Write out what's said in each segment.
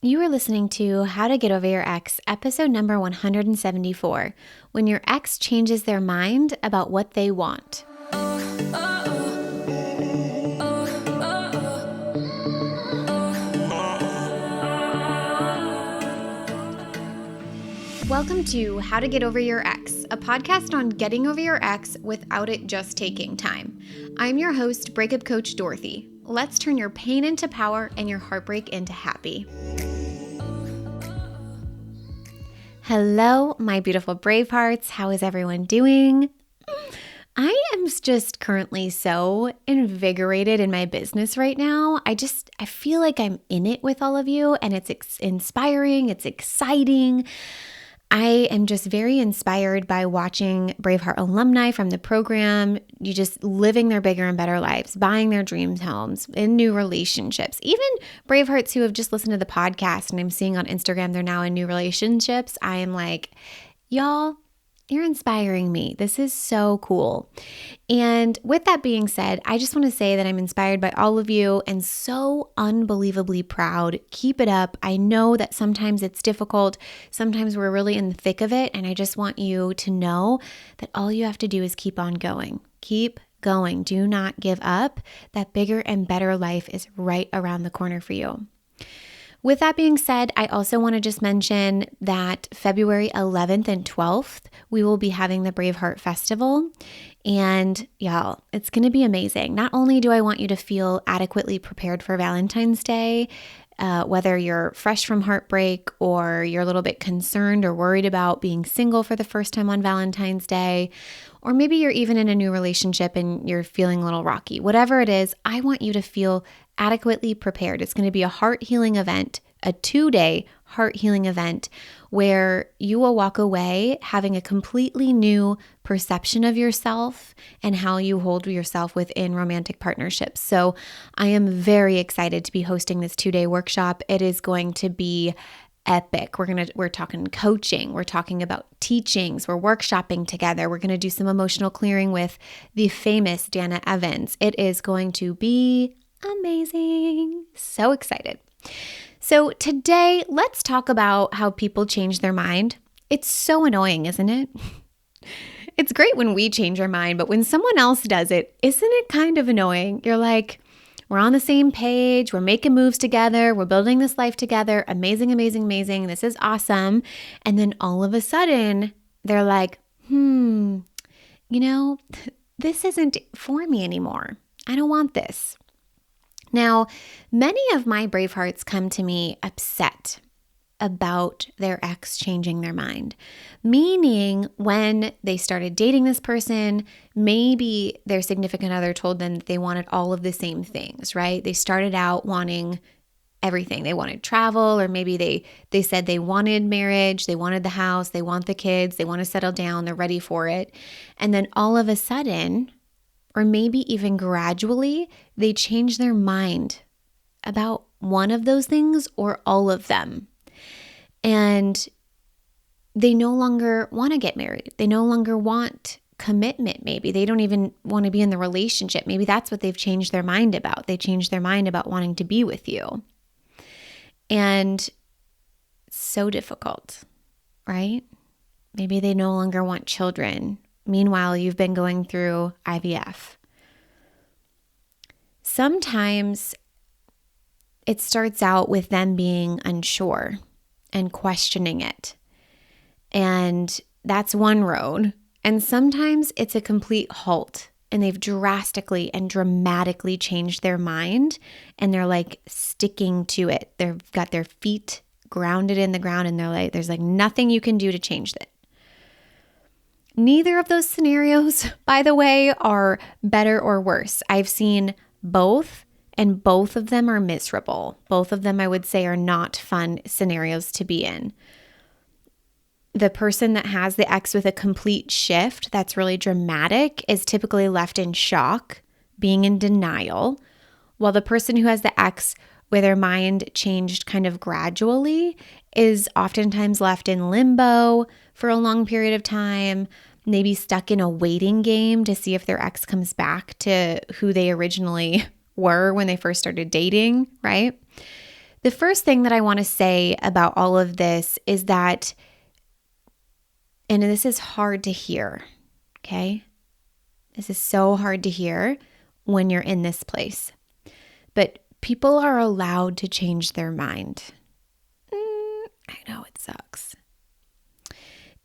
You are listening to How to Get Over Your Ex, episode number 174, when your ex changes their mind about what they want. Welcome to How to Get Over Your Ex, a podcast on getting over your ex without it just taking time. I'm your host, breakup coach Dorothy. Let's turn your pain into power and your heartbreak into happy. Hello, my beautiful brave hearts. How is everyone doing? I am just currently so invigorated in my business right now. I feel like I'm in it with all of you, and it's inspiring, it's exciting. I am just very inspired by watching Braveheart alumni from the program, you just living their bigger and better lives, buying their dreams homes, in new relationships. Even Bravehearts who have just listened to the podcast and I'm seeing on Instagram they're now in new relationships. I am like, y'all, you're inspiring me. This is so cool. And with that being said, I just want to say that I'm inspired by all of you and so unbelievably proud. Keep it up. I know that sometimes it's difficult. Sometimes we're really in the thick of it. And I just want you to know that all you have to do is keep on going. Keep going. Do not give up. That bigger and better life is right around the corner for you. With that being said, I also want to just mention that February 11th and 12th, we will be having the Braveheart Festival. And y'all, it's going to be amazing. Not only do I want you to feel adequately prepared for Valentine's Day, whether you're fresh from heartbreak or you're a little bit concerned or worried about being single for the first time on Valentine's Day, or maybe you're even in a new relationship and you're feeling a little rocky. Whatever it is, I want you to feel adequately prepared. It's going to be a heart healing event, a 2-day heart healing event where you will walk away having a completely new perception of yourself and how you hold yourself within romantic partnerships. So I am very excited to be hosting this 2-day workshop. It is going to be epic. We're talking coaching. We're talking about teachings. We're workshopping together. We're going to do some emotional clearing with the famous Dana Evans. It is going to be amazing. So excited. So today, let's talk about how people change their mind. It's so annoying, isn't it? It's great when we change our mind, but when someone else does it, isn't it kind of annoying? You're like, we're on the same page. We're making moves together. We're building this life together. Amazing, amazing, amazing. This is awesome. And then all of a sudden, they're like, this isn't for me anymore. I don't want this. Now, many of my Bravehearts come to me upset about their ex changing their mind, meaning when they started dating this person, maybe their significant other told them that they wanted all of the same things, right? They started out wanting everything. They wanted travel, or maybe they said they wanted marriage, they wanted the house, they want the kids, they want to settle down, they're ready for it. And then all of a sudden, or maybe even gradually, they change their mind about one of those things or all of them. And they no longer want to get married. They no longer want commitment, maybe. They don't even want to be in the relationship. Maybe that's what they've changed their mind about. They changed their mind about wanting to be with you. And it's so difficult, right? Maybe they no longer want children. Meanwhile, you've been going through IVF. Sometimes it starts out with them being unsure and questioning it. And that's one road. And sometimes it's a complete halt and they've drastically and dramatically changed their mind and they're like sticking to it. They've got their feet grounded in the ground and they're like, there's like nothing you can do to change that. Neither of those scenarios, by the way, are better or worse. I've seen both, and both of them are miserable. Both of them, I would say, are not fun scenarios to be in. The person that has the ex with a complete shift that's really dramatic is typically left in shock, being in denial, while the person who has the ex where their mind changed kind of gradually is oftentimes left in limbo for a long period of time, maybe stuck in a waiting game to see if their ex comes back to who they originally were when they first started dating, right? The first thing that I want to say about all of this is that, and this is hard to hear, okay? This is so hard to hear when you're in this place. But people are allowed to change their mind. I know it sucks.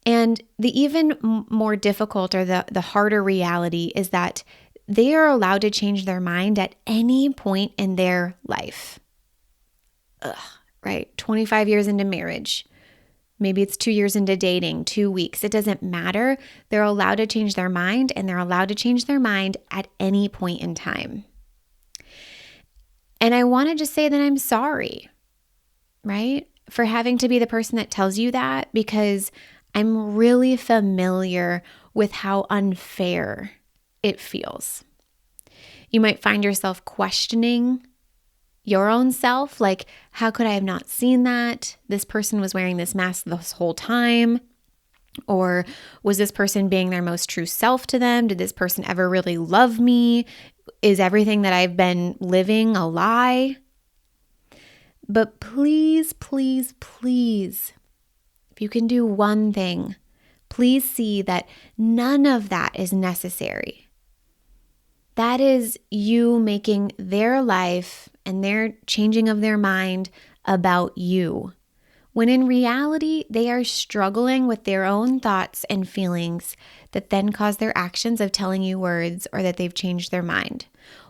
And the even more difficult or the harder reality is that they are allowed to change their mind at any point in their life. Right? 25 years into marriage. Maybe it's 2 years into dating, 2 weeks. It doesn't matter. They're allowed to change their mind, and they're allowed to change their mind at any point in time. And I want to just say that I'm sorry, right? For having to be the person that tells you that, because I'm really familiar with how unfair it feels. You might find yourself questioning your own self, like, how could I have not seen that? This person was wearing this mask this whole time. Or was this person being their most true self to them? Did this person ever really love me? Is everything that I've been living a lie? But please, please, please, if you can do one thing, please see that none of that is necessary. That is you making their life and their changing of their mind about you, when in reality, they are struggling with their own thoughts and feelings that then cause their actions of telling you words or that they've changed their mind.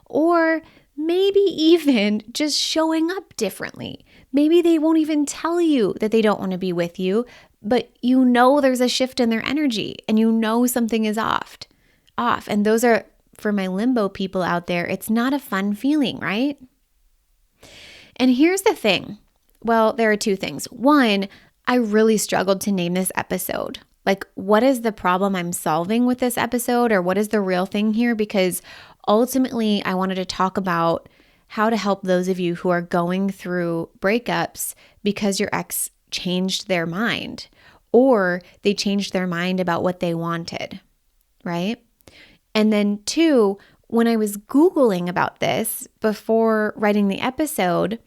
Or maybe even just showing up differently. Maybe they won't even tell you that they don't want to be with you, but you know there's a shift in their energy and you know something is off. And those are, for my limbo people out there, it's not a fun feeling, right? And here's the thing. Well, there are two things. One, I really struggled to name this episode. Like, what is the problem I'm solving with this episode, or what is the real thing here? Because ultimately, I wanted to talk about how to help those of you who are going through breakups because your ex changed their mind, or they changed their mind about what they wanted, right? And then two, when I was Googling about this before writing the episode,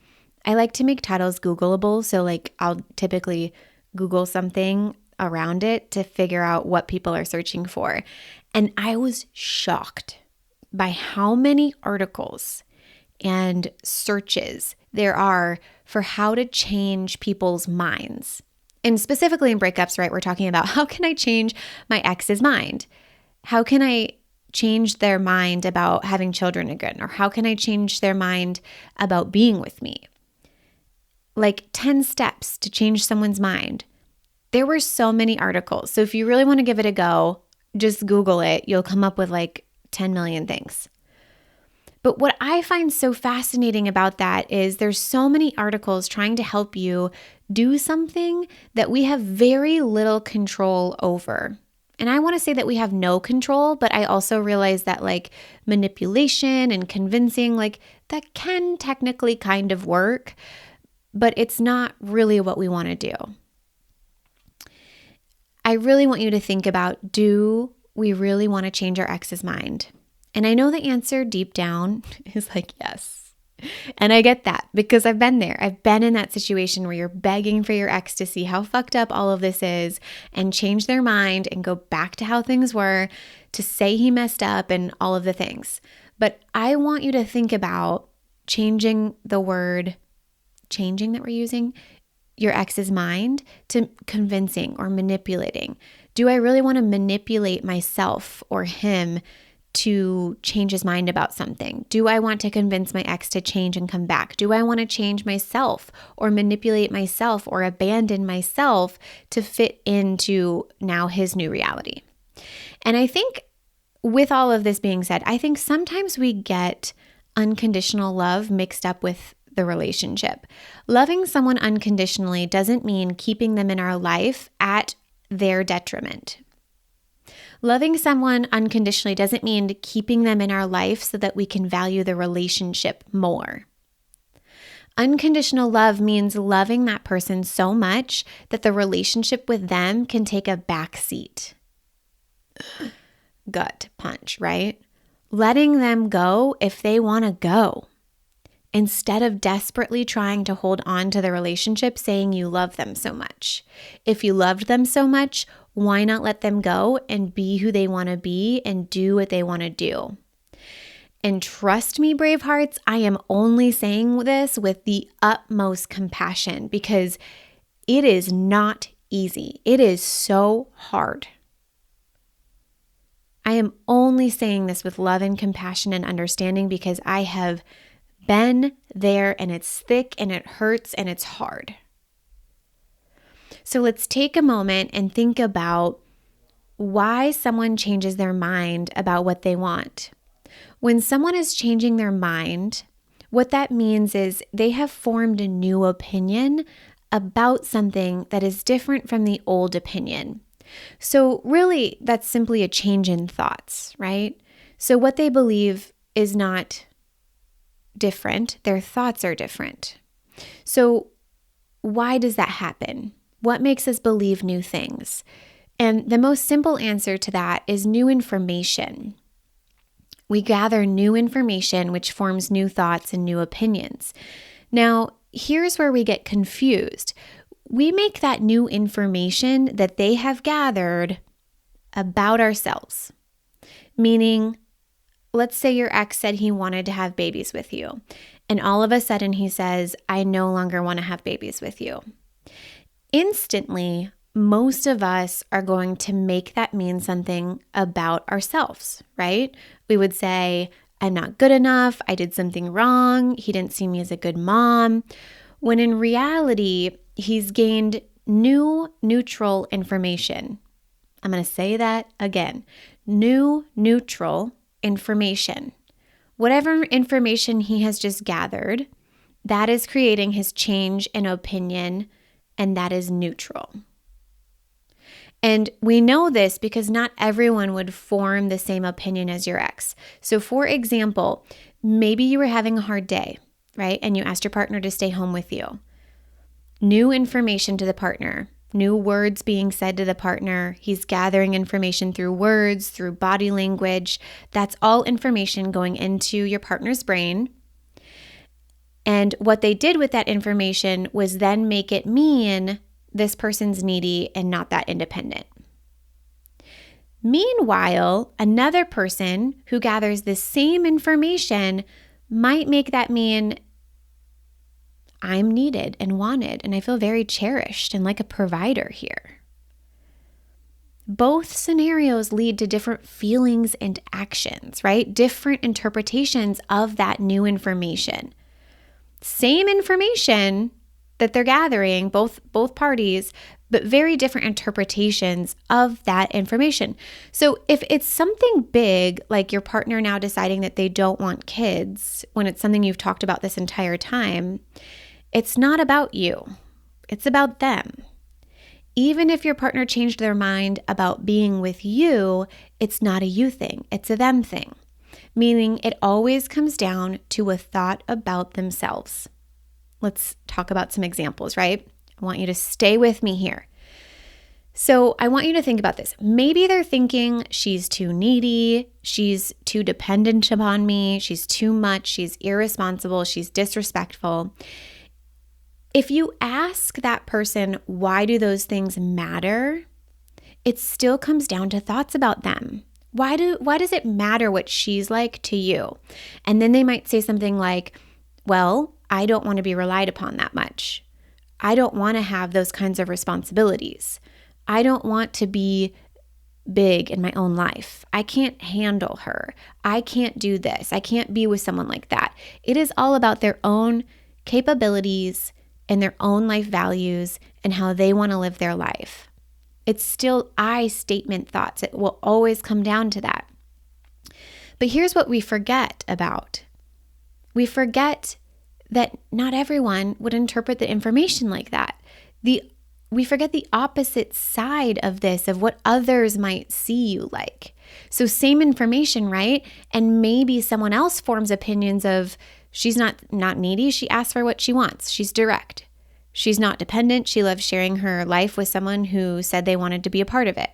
I like to make titles Googleable. So like I'll typically Google something around it to figure out what people are searching for. And I was shocked by how many articles and searches there are for how to change people's minds. And specifically in breakups, right, we're talking about how can I change my ex's mind? How can I change their mind about having children again? Or how can I change their mind about being with me? Like 10 steps to change someone's mind. There were so many articles. So if you really want to give it a go, just Google it. You'll come up with like 10 million things. But what I find so fascinating about that is there's so many articles trying to help you do something that we have very little control over. And I want to say that we have no control, but I also realize that like manipulation and convincing, like that can technically kind of work, but it's not really what we want to do. I really want you to think about, do we really want to change our ex's mind? And I know the answer deep down is like, yes. And I get that because I've been there. I've been in that situation where you're begging for your ex to see how fucked up all of this is and change their mind and go back to how things were, to say he messed up and all of the things. But I want you to think about changing the word changing that we're using, your ex's mind, to convincing or manipulating. Do I really want to manipulate myself or him to change his mind about something? Do I want to convince my ex to change and come back? Do I want to change myself or manipulate myself or abandon myself to fit into now his new reality? And I think with all of this being said, I think sometimes we get unconditional love mixed up with the relationship. Loving someone unconditionally doesn't mean keeping them in our life at their detriment. Loving someone unconditionally doesn't mean keeping them in our life so that we can value the relationship more. Unconditional love means loving that person so much that the relationship with them can take a back seat. Gut punch, right? Letting them go if they want to go. instead of desperately trying to hold on to the relationship saying you love them so much. If you loved them so much, why not let them go and be who they want to be and do what they want to do? And trust me, brave hearts, I am only saying this with the utmost compassion because it is not easy. It is so hard. I am only saying this with love and compassion and understanding because I have been there and it's thick and it hurts and it's hard. So let's take a moment and think about why someone changes their mind about what they want. When someone is changing their mind, what that means is they have formed a new opinion about something that is different from the old opinion. So really, that's simply a change in thoughts, right? So what they believe is not different. Their thoughts are different. So why does that happen? What makes us believe new things? And the most simple answer to that is new information. We gather new information, which forms new thoughts and new opinions. Now, here's where we get confused. We make that new information that they have gathered about ourselves. Meaning, let's say your ex said he wanted to have babies with you, and all of a sudden he says, I no longer want to have babies with you. Instantly, most of us are going to make that mean something about ourselves, right? We would say, I'm not good enough, I did something wrong, he didn't see me as a good mom, when in reality, he's gained new neutral information. I'm going to say that again. New neutral information. Whatever information he has just gathered, that is creating his change in opinion, and that is neutral. And we know this because not everyone would form the same opinion as your ex. So for example, maybe you were having a hard day, right? And you asked your partner to stay home with you. New information to the partner, new words being said to the partner. He's gathering information through words, through body language. That's all information going into your partner's brain. And what they did with that information was then make it mean this person's needy and not that independent. Meanwhile, another person who gathers the same information might make that mean I'm needed and wanted, and I feel very cherished and like a provider here. Both scenarios lead to different feelings and actions, right? Different interpretations of that new information. Same information that they're gathering, both parties, but very different interpretations of that information. So if it's something big, like your partner now deciding that they don't want kids, when it's something you've talked about this entire time, it's not about you. It's about them. Even if your partner changed their mind about being with you, it's not a you thing, it's a them thing. Meaning it always comes down to a thought about themselves. Let's talk about some examples, right? I want you to stay with me here. So I want you to think about this. Maybe they're thinking she's too needy, she's too dependent upon me, she's too much, she's irresponsible, she's disrespectful. If you ask that person, why do those things matter? It still comes down to thoughts about them. Why does it matter what she's like to you? And then they might say something like, well, I don't want to be relied upon that much. I don't want to have those kinds of responsibilities. I don't want to be big in my own life. I can't handle her. I can't do this. I can't be with someone like that. It is all about their own capabilities and their own life values and how they want to live their life. It's still I statement thoughts. It will always come down to that. But here's what we forget about. We forget that not everyone would interpret the information like that. We forget the opposite side of this, of what others might see you like. So same information, right? And maybe someone else forms opinions of she's not needy. She asks for what she wants. She's direct. She's not dependent. She loves sharing her life with someone who said they wanted to be a part of it.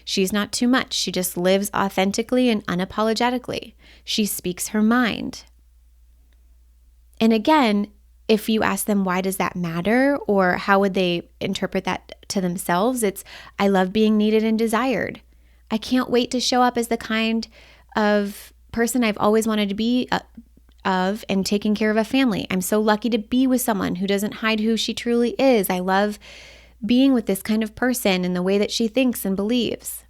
She's not too much. She just lives authentically and unapologetically. She speaks her mind. And again, if you ask them, why does that matter? Or how would they interpret that to themselves? It's, I love being needed and desired. I can't wait to show up as the kind of person I've always wanted to be of and taking care of a family. I'm so lucky to be with someone who doesn't hide who she truly is. I love being with this kind of person and the way that she thinks and believes.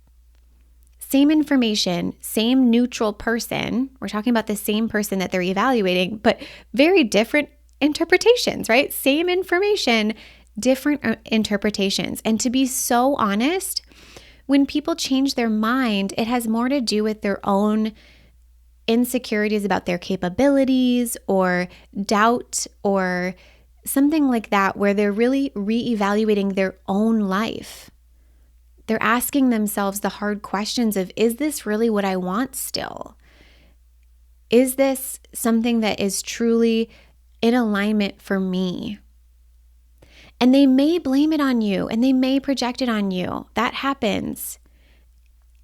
Same information, same neutral person. We're talking about the same person that they're evaluating, but very different interpretations, right? Same information, different interpretations. And to be so honest, when people change their mind, it has more to do with their own insecurities about their capabilities or doubt or something like that, where they're really reevaluating their own life. They're asking themselves the hard questions of, is this really what I want still? Is this something that is truly in alignment for me? And they may blame it on you and they may project it on you. That happens.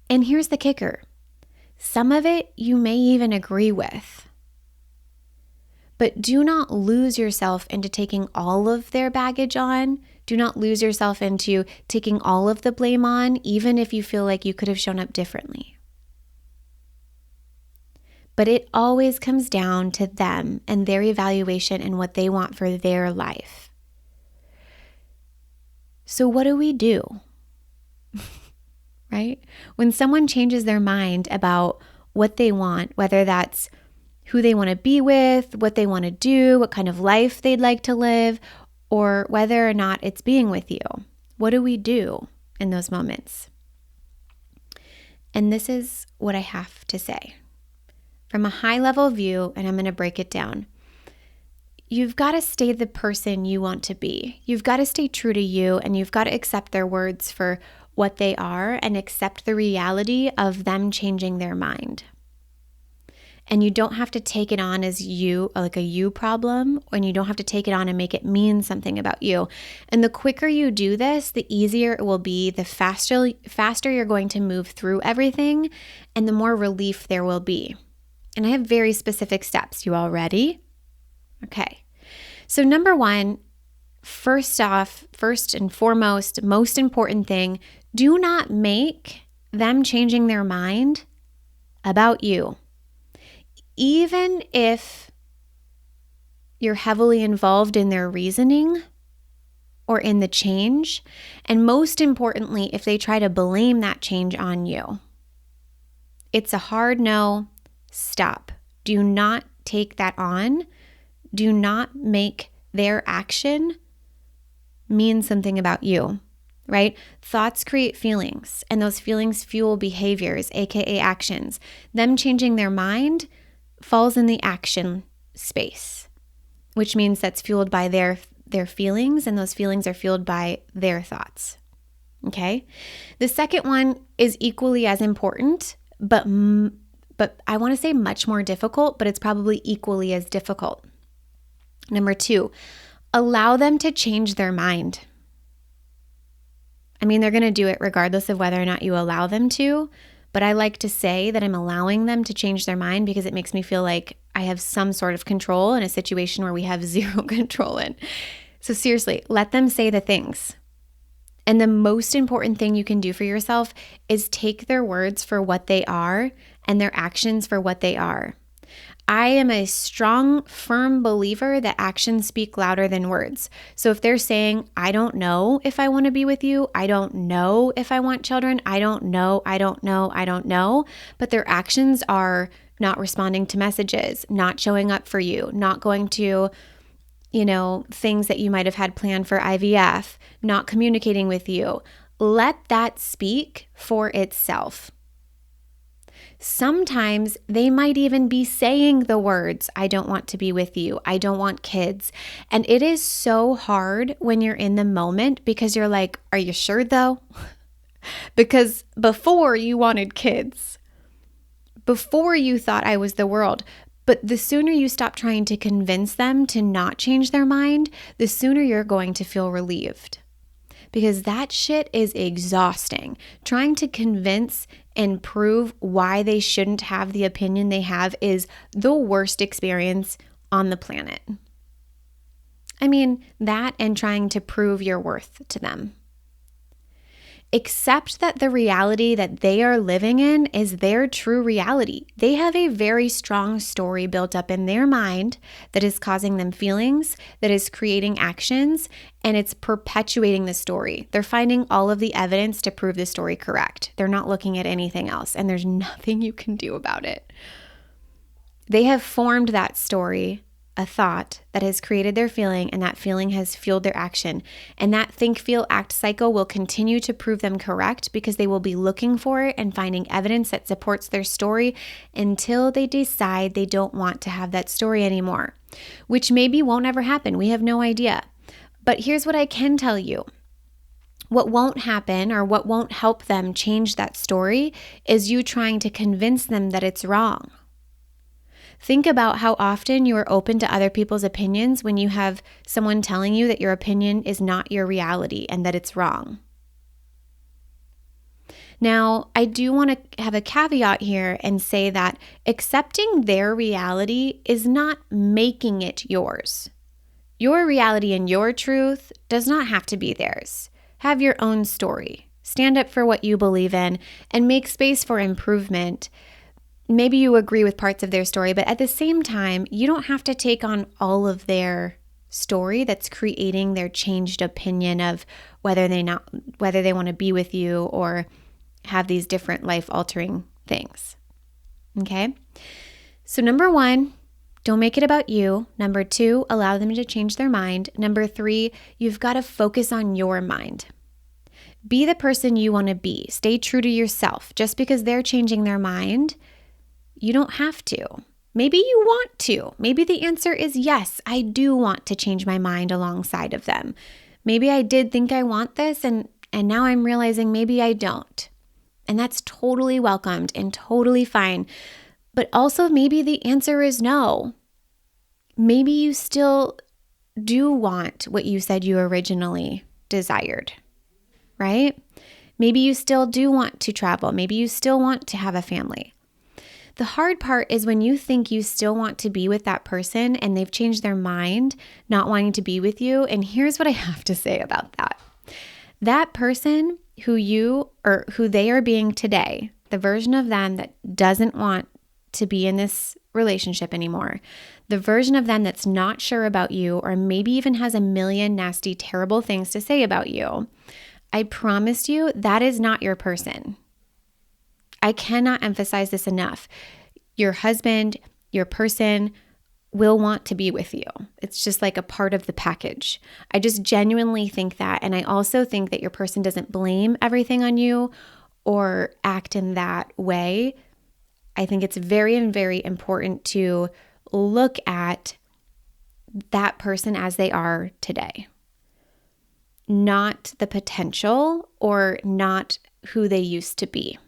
And here's the kicker. Some of it you may even agree with. But do not lose yourself into taking all of their baggage on. Do not lose yourself into taking all of the blame on, even if you feel like you could have shown up differently. But it always comes down to them and their evaluation and what they want for their life. So what do we do? Right? When someone changes their mind about what they want, whether that's who they want to be with, what they want to do, what kind of life they'd like to live, or whether or not it's being with you, what do we do in those moments? And this is what I have to say. From a high level view, and I'm going to break it down. You've got to stay the person you want to be. You've got to stay true to you, and you've got to accept their words for what they are and accept the reality of them changing their mind. And you don't have to take it on as you, like a you problem, and you don't have to take it on and make it mean something about you. And the quicker you do this, the easier it will be, the faster you're going to move through everything, and the more relief there will be. And I have very specific steps. You all ready? Okay. So number one, first and foremost, most important thing, do not make them changing their mind about you. Even if you're heavily involved in their reasoning or in the change, and most importantly, if they try to blame that change on you, it's a hard no. Stop. Do not take that on. Do not make their action mean something about you, right? Thoughts create feelings, and those feelings fuel behaviors, aka actions. Them changing their mind falls in the action space, which means that's fueled by their feelings, and those feelings are fueled by their thoughts. Okay? The second one is equally as important, but I want to say much more difficult, but it's probably equally as difficult. Number two, allow them to change their mind. I mean, they're going to do it regardless of whether or not you allow them to, but I like to say that I'm allowing them to change their mind because it makes me feel like I have some sort of control in a situation where we have zero control in. So seriously, let them say the things. And the most important thing you can do for yourself is take their words for what they are and their actions for what they are. I am a strong, firm believer that actions speak louder than words. So if they're saying, I don't know if I want to be with you, I don't know if I want children, I don't know, but their actions are not responding to messages, not showing up for you, not going to, things that you might have had planned for IVF, not communicating with you. Let that speak for itself. Sometimes they might even be saying the words, I don't want to be with you, I don't want kids. And it is so hard when you're in the moment because you're like, are you sure though? Because before you wanted kids, before you thought I was the world. But the sooner you stop trying to convince them to not change their mind, the sooner you're going to feel relieved. Because that shit is exhausting. Trying to convince and prove why they shouldn't have the opinion they have is the worst experience on the planet. I mean, that and trying to prove your worth to them. Accept that the reality that they are living in is their true reality. They have a very strong story built up in their mind that is causing them feelings, that is creating actions, and it's perpetuating the story. They're finding all of the evidence to prove the story correct. They're not looking at anything else, and there's nothing you can do about it. They have formed that story, a thought that has created their feeling, and that feeling has fueled their action. And that think, feel, act cycle will continue to prove them correct because they will be looking for it and finding evidence that supports their story until they decide they don't want to have that story anymore, which maybe won't ever happen. We have no idea. But here's what I can tell you. What won't happen or what won't help them change that story is you trying to convince them that it's wrong. Think about how often you are open to other people's opinions when you have someone telling you that your opinion is not your reality and that it's wrong. Now, I do want to have a caveat here and say that accepting their reality is not making it yours. Your reality and your truth does not have to be theirs. Have your own story. Stand up for what you believe in and make space for improvement. Maybe you agree with parts of their story, but at the same time, you don't have to take on all of their story that's creating their changed opinion of whether they want to be with you or have these different life-altering things. Okay? So 1, don't make it about you. 2, allow them to change their mind. 3, you've got to focus on your mind. Be the person you want to be. Stay true to yourself. Just because they're changing their mind, you don't have to. Maybe you want to. Maybe the answer is yes, I do want to change my mind alongside of them. Maybe I did think I want this and now I'm realizing maybe I don't. And that's totally welcomed and totally fine. But also maybe the answer is no. Maybe you still do want what you said you originally desired, right? Maybe you still do want to travel. Maybe you still want to have a family. The hard part is when you think you still want to be with that person and they've changed their mind, not wanting to be with you. And here's what I have to say about that. That person who they are being today, the version of them that doesn't want to be in this relationship anymore, the version of them that's not sure about you or maybe even has a million nasty, terrible things to say about you, I promise you that is not your person. I cannot emphasize this enough. Your husband, your person will want to be with you. It's just like a part of the package. I just genuinely think that. And I also think that your person doesn't blame everything on you or act in that way. I think it's very, very important to look at that person as they are today, not the potential or not who they used to be.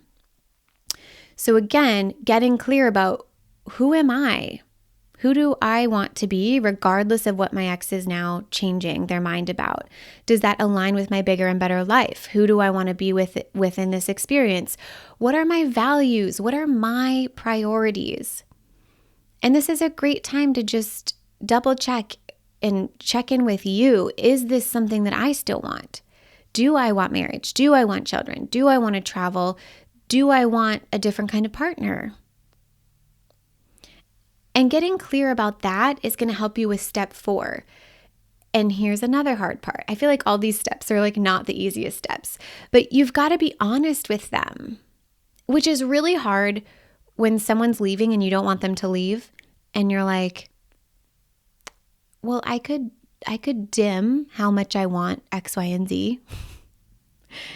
So again, getting clear about who am I? Who do I want to be regardless of what my ex is now changing their mind about? Does that align with my bigger and better life? Who do I want to be within this experience? What are my values? What are my priorities? And this is a great time to just double check and check in with you. Is this something that I still want? Do I want marriage? Do I want children? Do I want to travel? Do I want a different kind of partner? And getting clear about that is going to help you with step 4. And here's another hard part. I feel like all these steps are like not the easiest steps, but you've got to be honest with them, which is really hard when someone's leaving and you don't want them to leave. And you're like, well, I could dim how much I want X, Y, and Z.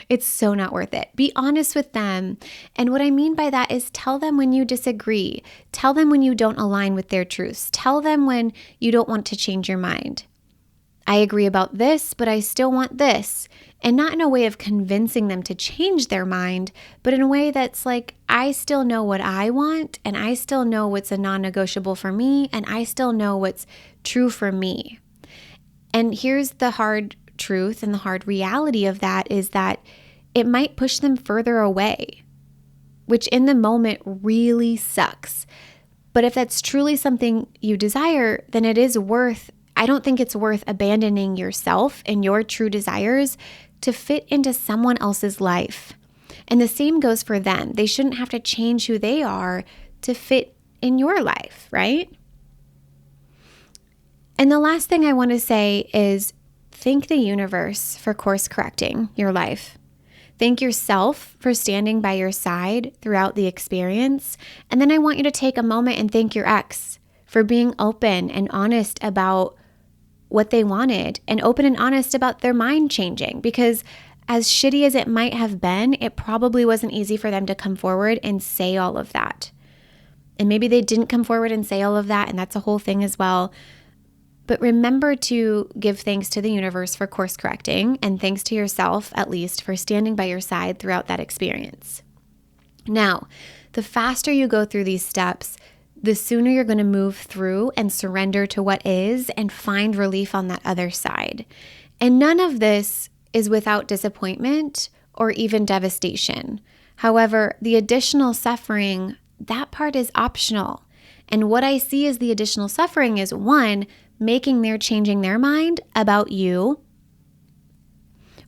It's so not worth it. Be honest with them. And what I mean by that is tell them when you disagree. Tell them when you don't align with their truths. Tell them when you don't want to change your mind. I agree about this, but I still want this. And not in a way of convincing them to change their mind, but in a way that's like, I still know what I want, and I still know what's a non-negotiable for me, and I still know what's true for me. And here's the hard truth and the hard reality of that is that it might push them further away, which in the moment really sucks. But if that's truly something you desire, then I don't think it's worth abandoning yourself and your true desires to fit into someone else's life. And the same goes for them. They shouldn't have to change who they are to fit in your life, right? And the last thing I want to say is thank the universe for course correcting your life. Thank yourself for standing by your side throughout the experience. And then I want you to take a moment and thank your ex for being open and honest about what they wanted and open and honest about their mind changing. Because as shitty as it might have been, it probably wasn't easy for them to come forward and say all of that. And maybe they didn't come forward and say all of that, and that's a whole thing as well. But remember to give thanks to the universe for course correcting, and thanks to yourself, at least, for standing by your side throughout that experience. Now, the faster you go through these steps, the sooner you're going to move through and surrender to what is and find relief on that other side. And none of this is without disappointment or even devastation. However, the additional suffering, that part is optional. And what I see as the additional suffering is, one, changing their mind about you,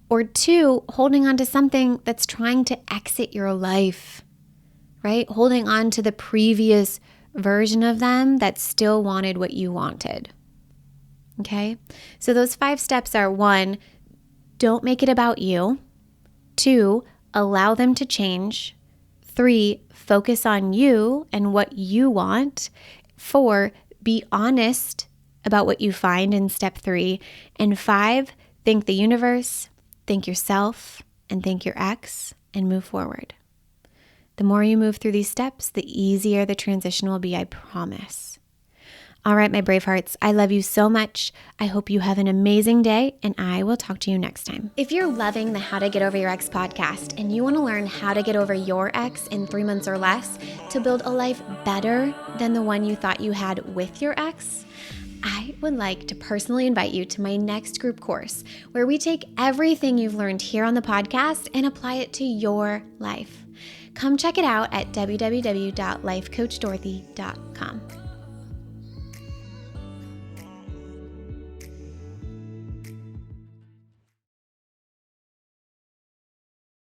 or two, holding on to something that's trying to exit your life, right? Holding on to the previous version of them that still wanted what you wanted. Okay? So those 5 steps are: 1, don't make it about you. 2, allow them to change. 3, focus on you and what you want. 4, be honest about what you find in step 3. And 5, thank the universe, thank yourself, and thank your ex, and move forward. The more you move through these steps, the easier the transition will be, I promise. All right, my brave hearts, I love you so much. I hope you have an amazing day, and I will talk to you next time. If you're loving the How to Get Over Your Ex podcast and you want to learn how to get over your ex in 3 months or less to build a life better than the one you thought you had with your ex, I would like to personally invite you to my next group course where we take everything you've learned here on the podcast and apply it to your life. Come check it out at www.lifecoachdorothy.com.